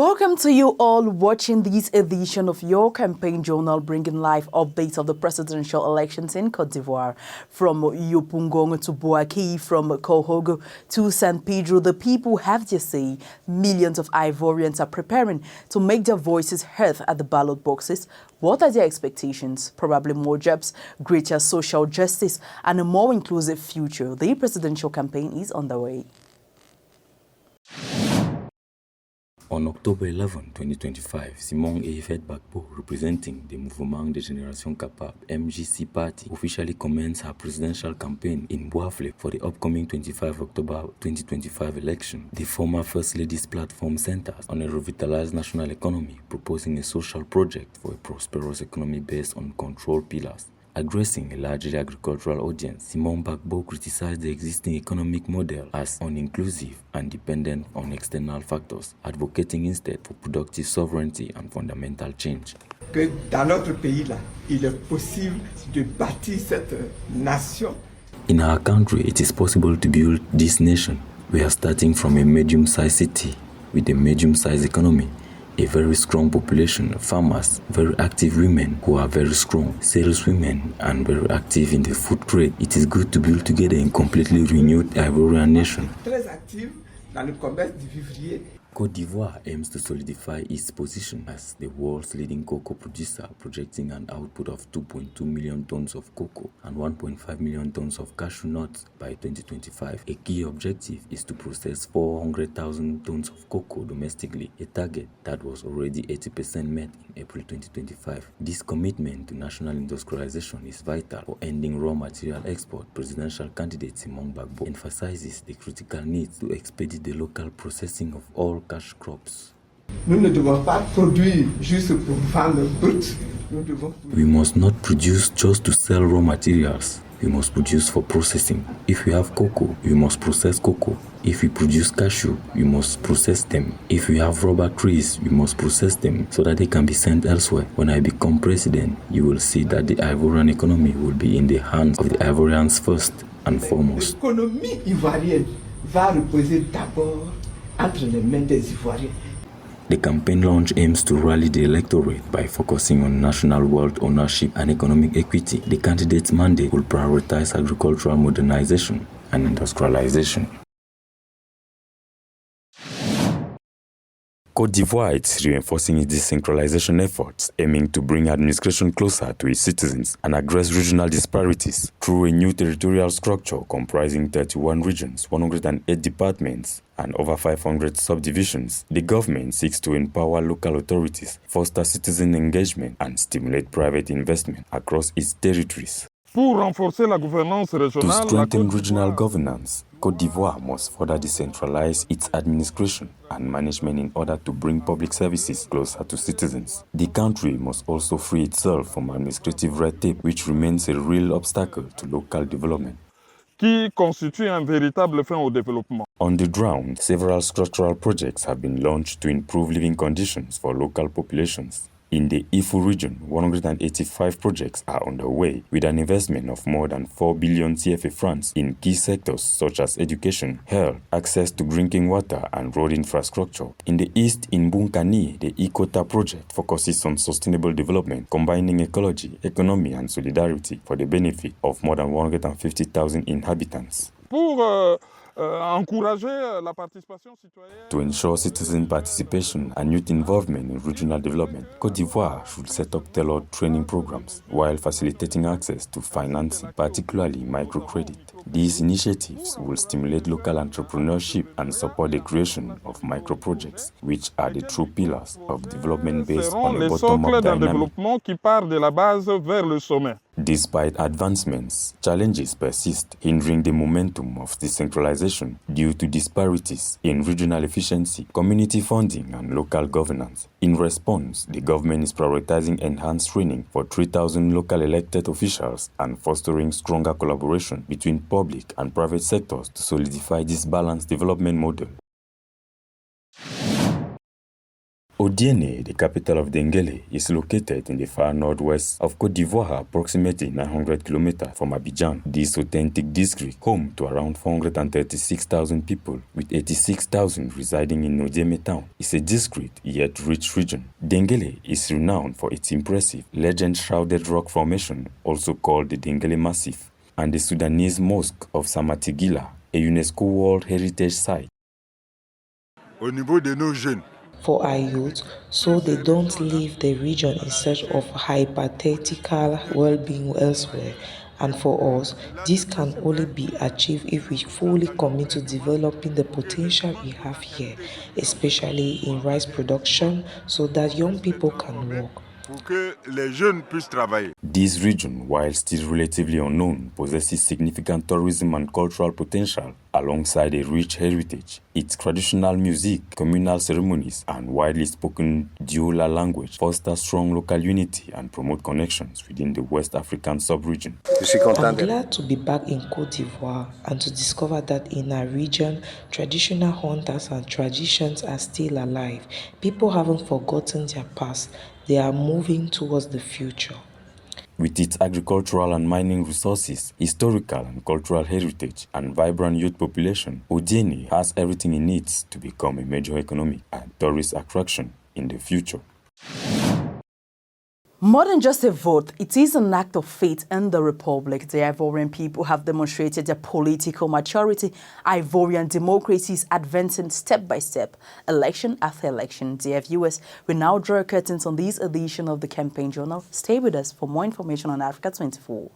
Welcome to you all watching this edition of your campaign journal, bringing live updates of the presidential elections in Côte d'Ivoire. From Yopungong to Boaké, from Kohogo to San Pedro, the people have their say. Millions of Ivorians are preparing to make their voices heard at the ballot boxes. What are their expectations? Probably more jobs, greater social justice, and a more inclusive future. The presidential campaign is underway. On October 11, 2025, Simone Gbagbo, representing the Mouvement de Génération Capable (MGC) party, officially commenced her presidential campaign in Boafle for the upcoming 25 October 2025 election. The former First Lady's platform centers on a revitalized national economy, proposing a social project for a prosperous economy based on control pillars. Addressing a largely agricultural audience, Simone Gbagbo criticized the existing economic model as uninclusive and dependent on external factors, advocating instead for productive sovereignty and fundamental change. Que dans notre pays là, il est possible de bâtir cette nation. In our country, it is possible to build this nation. We are starting from a medium-sized city with a medium-sized economy, a very strong population, farmers, very active women who are very strong, saleswomen, and very active in the food trade. It is good to build together a completely renewed Ivorian nation. Très active dans le commerce du vivrier. Côte d'Ivoire aims to solidify its position as the world's leading cocoa producer, projecting an output of 2.2 million tons of cocoa and 1.5 million tons of cashew nuts by 2025. A key objective is to process 400,000 tons of cocoa domestically, a target that was already 80% met in April 2025. This commitment to national industrialization is vital for ending raw material export. Presidential candidate Simone Gbagbo emphasizes the critical need to expedite the local processing of all cash crops. Nous ne devons pas produire juste pour vendre brut. We must not produce just to sell raw materials. We must produce for processing. If we have cocoa, we must process cocoa. If we produce cashew, we must process them. If we have rubber trees, we must process them so that they can be sent elsewhere. When I become president, you will see that the Ivorian economy will be in the hands of the Ivorians first and foremost. L'économie ivoirienne va reposer d'abord entre les mains des Ivoiriens. The campaign launch aims to rally the electorate by focusing on national wealth ownership and economic equity. The candidate's mandate will prioritize agricultural modernization and industrialization. Côte d'Ivoire is reinforcing its decentralization efforts, aiming to bring administration closer to its citizens and address regional disparities through a new territorial structure comprising 31 regions, 108 departments, and over 500 subdivisions. The government seeks to empower local authorities, foster citizen engagement, and stimulate private investment across its territories. To strengthen regional governance, Côte d'Ivoire must further decentralize its administration and management in order to bring public services closer to citizens. The country must also free itself from administrative red tape, which remains a real obstacle to local development. Qui constitue un véritable frein au développement. On the ground, several structural projects have been launched to improve living conditions for local populations. In the Ifu region, 185 projects are underway, with an investment of more than 4 billion CFA francs in key sectors such as education, health, access to drinking water, and road infrastructure. In the east, in Bunkani, the Côte project focuses on sustainable development, combining ecology, economy, and solidarity for the benefit of more than 150,000 inhabitants. To ensure citizen participation and youth involvement in regional development, Côte d'Ivoire should set up tailored training programs while facilitating access to financing, particularly microcredit. These initiatives will stimulate local entrepreneurship and support the creation of micro-projects, which are the true pillars of development based on a bottom-up dynamic. Despite advancements, challenges persist, hindering the momentum of decentralization due to disparities in regional efficiency, community funding, and local governance. In response, the government is prioritizing enhanced training for 3,000 local elected officials and fostering stronger collaboration between public and private sectors to solidify this balanced development model. Odienné, the capital of Denguele, is located in the far northwest of Côte d'Ivoire, approximately 900 kilometers from Abidjan. This authentic district, home to around 436,000 people, with 86,000 residing in Odienné town, is a discrete yet rich region. Denguele is renowned for its impressive, legend-shrouded rock formation, also called the Denguele Massif, and the Sudanese Mosque of Samatigila, a UNESCO World Heritage Site. Au niveau de nos jeunes, for our youth, so they don't leave the region in search of hypothetical well-being elsewhere. And for us, this can only be achieved if we fully commit to developing the potential we have here, especially in rice production, so that young people can work. pour que les jeunes puissent travailler. This region, while still relatively unknown, possesses significant tourism and cultural potential, alongside a rich heritage. Its traditional music, communal ceremonies, and widely spoken Diola language foster strong local unity and promote connections within the West African sub-region. I'm glad to be back in Côte d'Ivoire and to discover that in our region, traditional hunters and traditions are still alive. People haven't forgotten their past. They are moving towards the future. With its agricultural and mining resources, historical and cultural heritage, and vibrant youth population, Odienné has everything it needs to become a major economic and tourist attraction in the future. More than just a vote, it is an act of faith in the Republic. The Ivorian people have demonstrated their political maturity. Ivorian democracy is advancing step by step, election after election. Dear viewers, we now draw curtains on this edition of the Campaign Journal. Stay with us for more information on Africa 24.